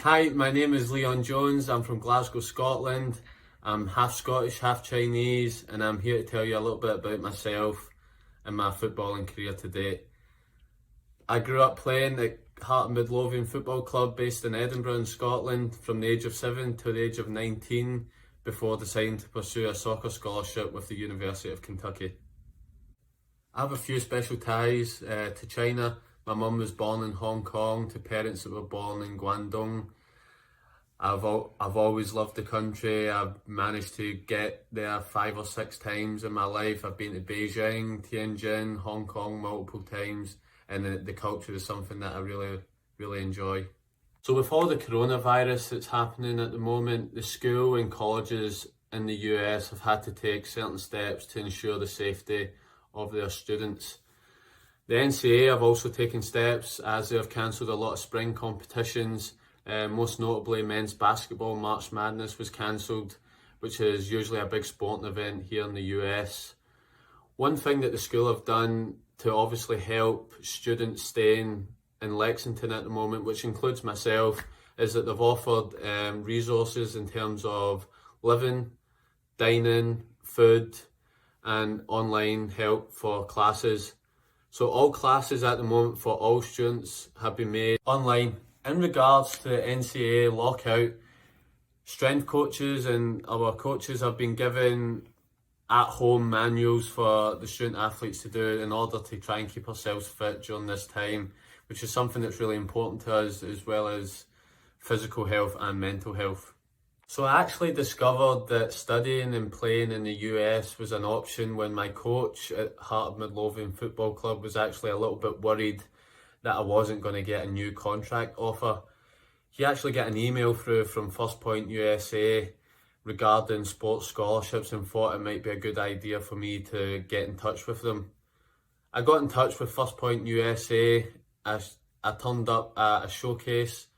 Hi, my name is Leon Jones. I'm from Glasgow, Scotland. I'm half Scottish, half Chinese, and I'm here to tell you a little bit about myself and my footballing career to date. I grew up playing at Heart of Midlothian Football Club based in Edinburgh in Scotland from the age of 7 to the age of 19 before deciding to pursue a soccer scholarship with the University of Kentucky. I have a few special ties to China. My mum was born in Hong Kong to parents that were born in Guangdong. I've always loved the country. I've managed to get there 5 or 6 times in my life. I've been to Beijing, Tianjin, Hong Kong multiple times, and the culture is something that I really enjoy. So with all the coronavirus that's happening at the moment, the school and colleges in the US have had to take certain steps to ensure the safety of their students. The NCAA have also taken steps as they have cancelled a lot of spring competitions. Most notably, men's basketball March Madness was cancelled, which is usually a big sporting event here in the US. One thing that the school have done to obviously help students staying in Lexington at the moment, which includes myself, is that they've offered resources in terms of living, dining, food, and online help for classes. So all classes at the moment for all students have been made online. In regards to NCAA lockout, strength coaches and our coaches have been given at-home manuals for the student athletes to do in order to try and keep ourselves fit during this time, which is something that's really important to us, as well as physical health and mental health. So I actually discovered that studying and playing in the US was an option when my coach at Heart of Midlothian Football Club was actually a little bit worried that I wasn't going to get a new contract offer. He actually got an email through from First Point USA regarding sports scholarships and thought it might be a good idea for me to get in touch with them. I got in touch with First Point USA. I turned up at a showcase.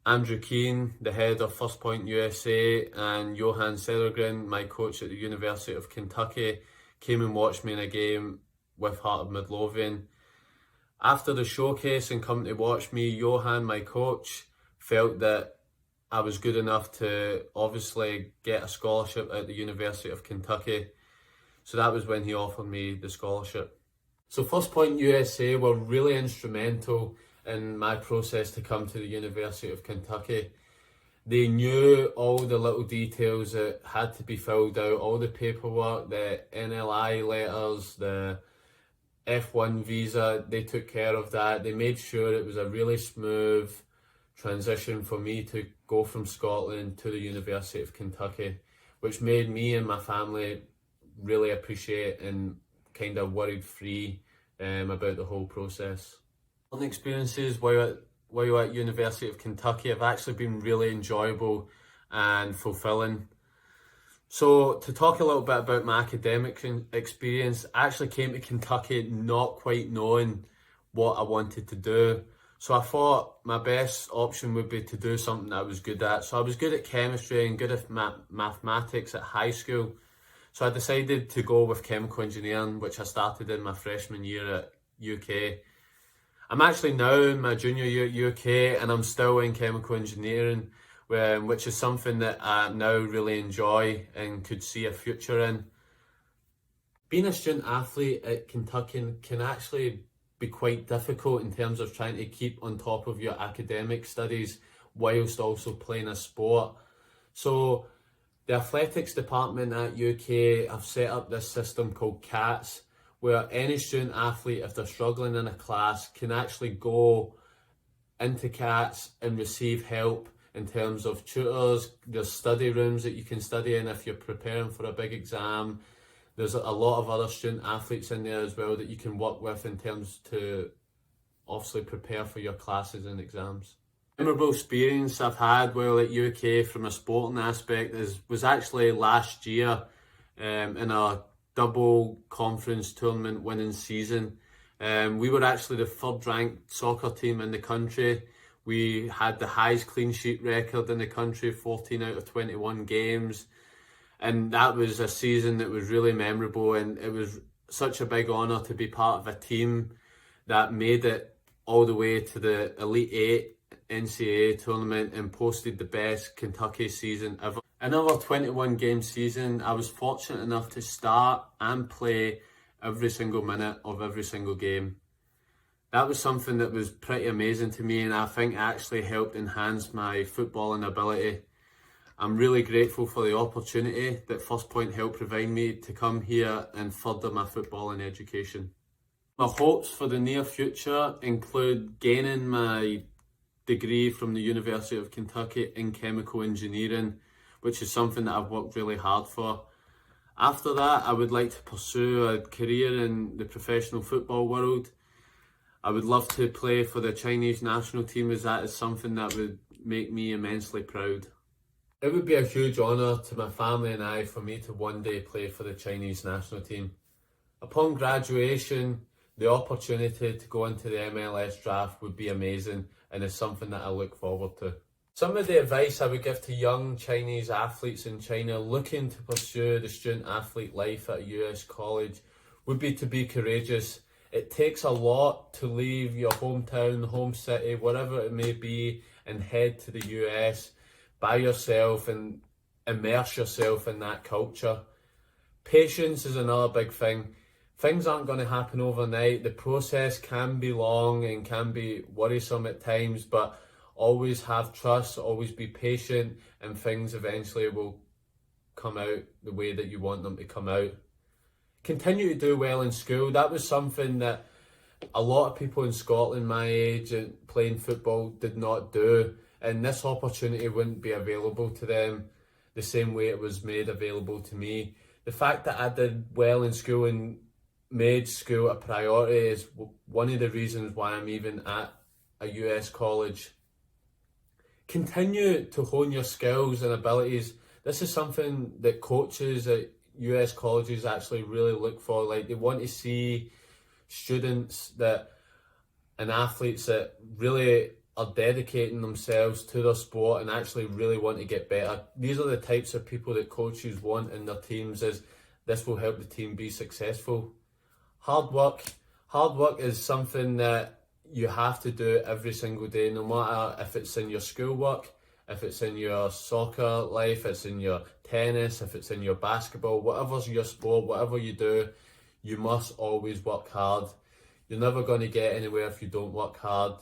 Andrew Keane, the head of First Point USA, and Johan Sedergren, my coach at the University of Kentucky, came and watched me in a game with Heart of Midlothian. After the showcase and coming to watch me, Johan, my coach, felt that I was good enough to obviously get a scholarship at the University of Kentucky. So that was when he offered me the scholarship. So First Point USA were really instrumental in my process to come to the University of Kentucky. They knew all the little details that had to be filled out, all the paperwork, the NLI letters, the F1 visa. They took care of that. They made sure it was a really smooth transition for me to go from Scotland to the University of Kentucky, which made me and my family really appreciate and kind of worried free about the whole process. Experiences while you're at University of Kentucky have actually been really enjoyable and fulfilling. So to talk a little bit about my academic experience, I actually came to Kentucky not quite knowing what I wanted to do. So I thought my best option would be to do something I was good at. So I was good at chemistry and good at mathematics at high school. So I decided to go with chemical engineering, which I started in my freshman year at UK. I'm actually now in my junior year at UK and I'm still in chemical engineering, which is something that I now really enjoy and could see a future in. Being a student athlete at Kentucky can actually be quite difficult in terms of trying to keep on top of your academic studies whilst also playing a sport. So the athletics department at UK have set up this system called CATS, where any student athlete, if they're struggling in a class, can actually go into CATS and receive help in terms of tutors. There's study rooms that you can study in if you're preparing for a big exam. There's a lot of other student athletes in there as well that you can work with in terms to obviously prepare for your classes and exams. Memorable experience I've had while at UK from a sporting aspect was actually last year in a double conference tournament winning season. We were actually the third ranked soccer team in the country. We had the highest clean sheet record in the country, 14 out of 21 games. And that was a season that was really memorable, and it was such a big honour to be part of a team that made it all the way to the Elite Eight NCAA tournament and posted the best Kentucky season ever. In our 21 game season, I was fortunate enough to start and play every single minute of every single game. That was something that was pretty amazing to me, and I think actually helped enhance my footballing ability. I'm really grateful for the opportunity that First Point helped provide me to come here and further my footballing education. My hopes for the near future include gaining my degree from the University of Kentucky in chemical engineering, which is something that I've worked really hard for. After that, I would like to pursue a career in the professional football world. I would love to play for the Chinese national team, as that is something that would make me immensely proud. It would be a huge honour to my family and I for me to one day play for the Chinese national team. Upon graduation, the opportunity to go into the MLS draft would be amazing, and is something that I look forward to. Some of the advice I would give to young Chinese athletes in China looking to pursue the student athlete life at a US college would be to be courageous. It takes a lot to leave your hometown, home city, whatever it may be, and head to the US by yourself and immerse yourself in that culture. Patience is another big thing. Things aren't going to happen overnight. The process can be long and can be worrisome at times, but always have trust, always be patient, and things eventually will come out the way that you want them to come out. Continue to do well in school. That was something that a lot of people in Scotland my age and playing football did not do, and this opportunity wouldn't be available to them the same way it was made available to me. The fact that I did well in school and made school a priority is one of the reasons why I'm even at a US college. Continue to hone your skills and abilities. This is something that coaches at US colleges actually really look for. Like, they want to see students that and athletes that really are dedicating themselves to their sport and actually really want to get better. These are the types of people that coaches want in their teams, as this will help the team be successful. Hard work is something that you have to do every single day, no matter if it's in your schoolwork, if it's in your soccer life, it's in your tennis, if it's in your basketball, whatever's your sport, whatever you do, you must always work hard. You're never going to get anywhere if you don't work hard.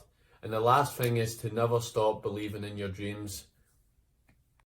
And the last thing is to never stop believing in your dreams.